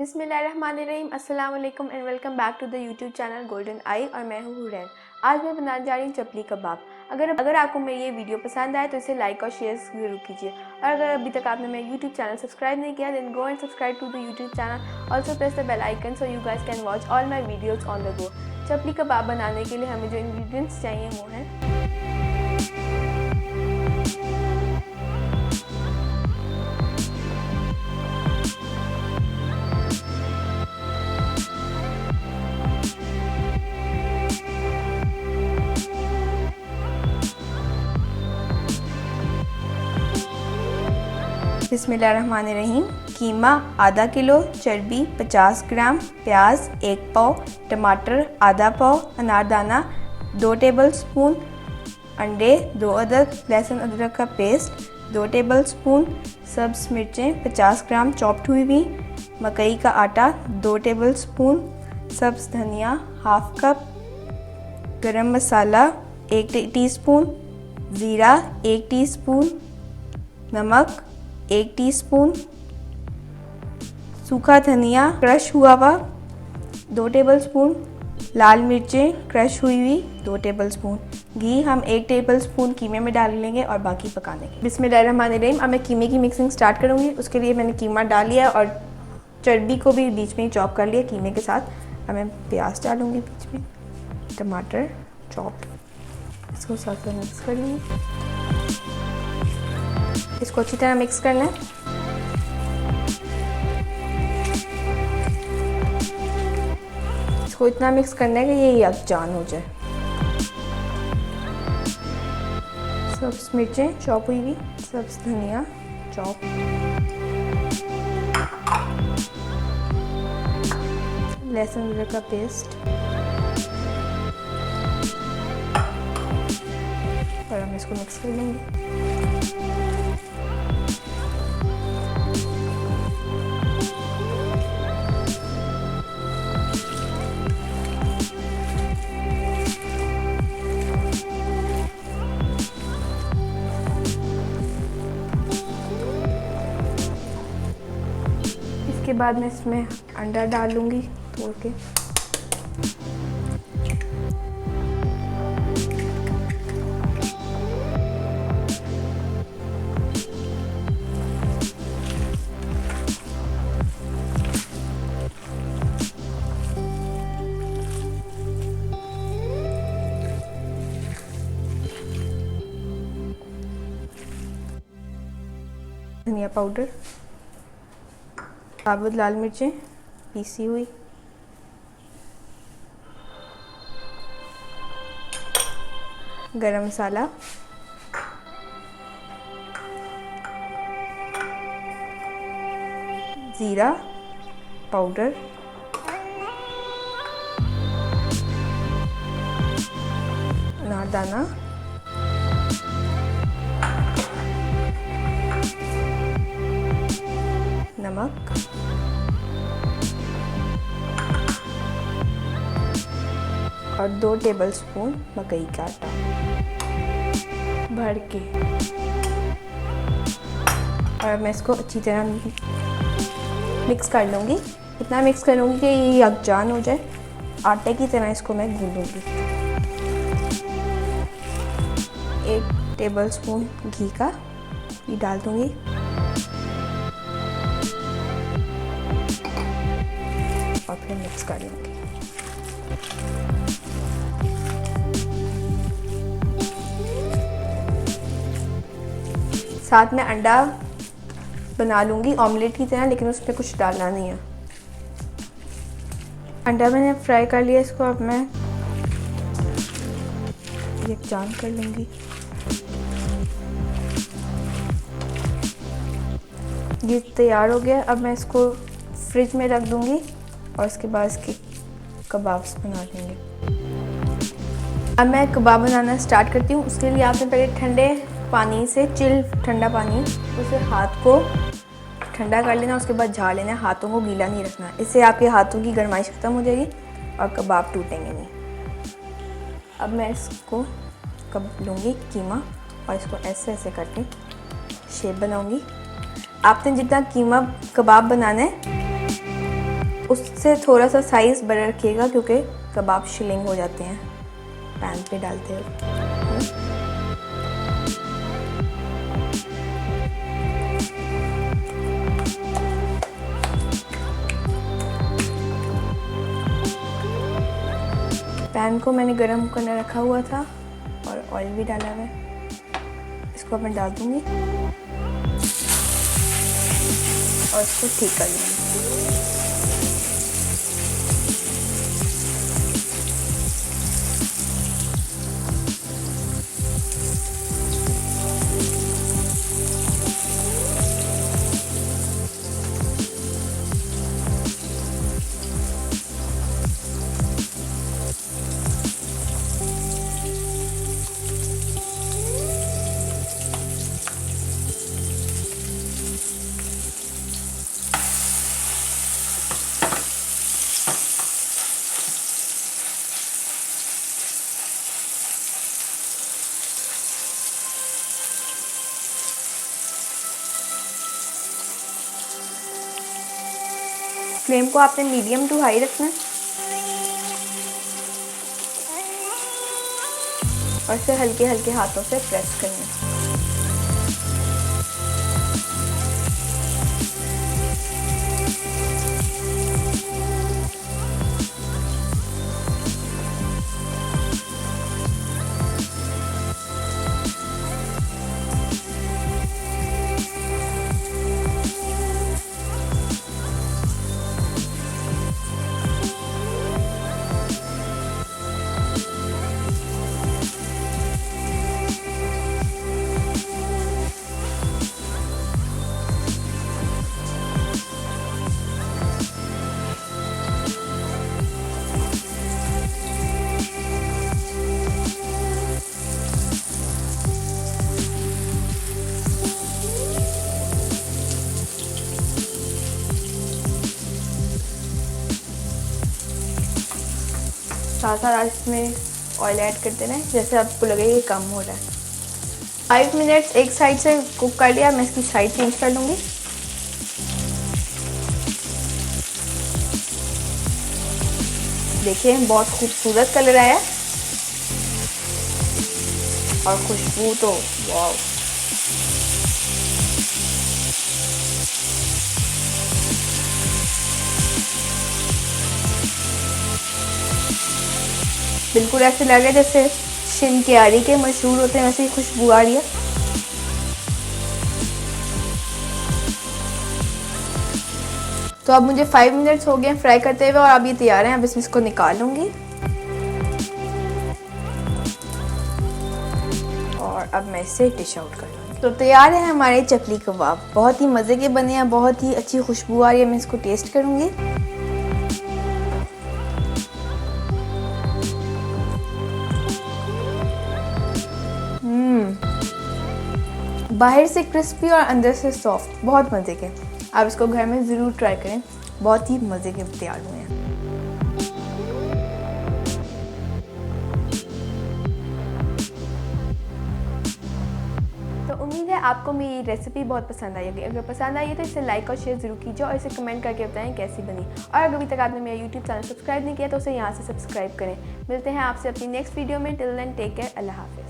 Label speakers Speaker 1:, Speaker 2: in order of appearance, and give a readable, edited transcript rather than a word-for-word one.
Speaker 1: बिस्मिल्लाहिर्रहमानिर्रहीम, अस्सलाम वालेकुम and welcome back to the YouTube channel Golden Eye और मैं हूँ हुरैन। आज मैं बनाने जा रही हूँ चपली कबाब। अगर आपको मेरी ये वीडियो पसंद आए तो इसे लाइक और शेयर ज़रूर कीजिए। और अगर अभी तक आपने मेरा यूट्यूब चैनल सब्सक्राइब नहीं किया then go and subscribe to the YouTube channel. Also press the bell icon so you guys can watch all my videos on the go. Chapli kebab बनाने के लिए हमें जो इंग्रेडिएंट्स चाहिए वो हैं बिस्मिल्लाहिर्रहमानिर्रहीम। कीमा आधा किलो, चर्बी 50 ग्राम, प्याज 1 पाव, टमाटर आधा पाव, अनारदाना 2 टेबलस्पून, अंडे 2 अदद, लहसुन अदरक का पेस्ट 2 टेबलस्पून, सब्ज़ मिर्चें 50 ग्राम चॉप्ड हुई हुई, मकई का आटा 2 टेबलस्पून, सब्ज़ धनिया हाफ कप, गरम मसाला 1 टीस्पून, ज़ीरा 1 टीस्पून, नमक 1 टीस्पून, सूखा धनिया क्रश हुआ हुआ 2 टेबलस्पून, लाल मिर्चें क्रश हुई हुई 2 टेबलस्पून, घी हम 1 टेबलस्पून कीमे में डाल लेंगे और बाकी पका लेंगे। बिस्मिल्लाहिर्रहमानिर्रहीम। अब मैं कीमे की मिक्सिंग स्टार्ट करूँगी। उसके लिए मैंने कीमा डाल लिया और चर्बी को भी बीच में ही चॉप कर लिया कीमे के साथ। अब मैं प्याज डालूँगी बीच में, टमाटर चॉप, इसको साथ में मिक्स कर लूँगी। इसको अच्छी तरह मिक्स करना है। इसको इतना मिक्स करना है कि ये यकजान हो जाए। सब्ज़ मिर्चें चॉप हुई हुई, सब्ज़ धनिया चॉप, लहसुन अदरक का पेस्ट और हम इसको मिक्स कर लेंगे। इसके बाद मैं इसमें अंडा डाल लूँगी तोड़ के। धनिया पाउडर, साबुत लाल मिर्चें पीसी हुई, गरम मसाला, ज़ीरा पाउडर, अनारदाना, नमक, और 2 टेबलस्पून मकई का आटा भर के। और मैं इसको अच्छी तरह मिक्स कर लूँगी। इतना मिक्स कर लूँगी कि ये यकजान हो जाए, आटे की तरह इसको मैं गूँधूँगी। 1 टेबलस्पून घी का भी डाल दूँगी और फिर मिक्स कर लूँगी। साथ में अंडा बना लूँगी ऑमलेट की तरह, लेकिन उसमें कुछ डालना नहीं है। अंडा मैंने फ्राई कर लिया, इसको अब मैं यकजान कर लूँगी। ये तैयार हो गया। अब मैं इसको फ्रिज में रख दूँगी और उसके बाद इसके कबाब्स बना लेंगे। अब मैं कबाब बनाना स्टार्ट करती हूँ। उसके लिए आपने पहले ठंडे पानी से, चिल ठंडा पानी, उसे हाथ को ठंडा कर लेना, उसके बाद झाड़ लेना, हाथों को गीला नहीं रखना। इससे आपके हाथों की गर्माइश ख़त्म हो जाएगी और कबाब टूटेंगे नहीं। अब मैं इसको लूँगी कीमा और इसको ऐसे ऐसे करके शेप बनाऊँगी। आपने जितना कीमा कबाब बनाना है उससे थोड़ा सा साइज़ बड़ा रखिएगा क्योंकि कबाब शिलिंग हो जाते हैं पैन पे डालते हैं। पैन को मैंने गरम करने रखा हुआ था और ऑयल भी डाला हुआ है। इसको मैं डाल दूँगी और इसको ठीक कर लूँगी। फ्लेम को आपने मीडियम टू हाई रखना है और इसे हल्के हल्के हाथों से प्रेस करना है। साथ साथ इसमें ऑयल ऐड करते रहें जैसे आपको लगे ये कम हो रहा है। 5 मिनट्स एक साइड से कुक कर लिया, मैं इसकी साइड चेंज कर लूँगी। देखिए बहुत खूबसूरत कलर आया और खुशबू तो वाव। बिल्कुल ऐसे लग रहा है जैसे शिनक्यारी के मशहूर होते हैं वैसे ही खुशबू आ रही है। तो अब मुझे 5 मिनट्स हो गए फ्राई करते हुए और अब ये तैयार है। अब इसको निकाल लूँगी और अब मैं इसे डिश आउट कर लूँगी। तो तैयार है हमारे चपली कबाब, बहुत ही मज़े के बने हैं, बहुत ही अच्छी खुशबू आ रही है। मैं इसको टेस्ट करूँगी। बाहर से क्रिस्पी और अंदर से सॉफ्ट, बहुत मज़े के। आप इसको घर में ज़रूर ट्राई करें, बहुत ही मज़े के तैयार हुए हैं। तो उम्मीद है आपको मेरी रेसिपी बहुत पसंद आई होगी। अगर पसंद आई है तो इसे लाइक और शेयर ज़रूर कीजिए और इसे कमेंट करके बताएं कैसी बनी। और अगर अभी तक आपने मेरा यूट्यूब चैनल सब्सक्राइब नहीं किया तो उसे यहाँ से सब्सक्राइब करें। मिलते हैं आपसे अपनी नेक्स्ट वीडियो में। टिल देन टेक केयर, अल्लाह हाफ़िज़।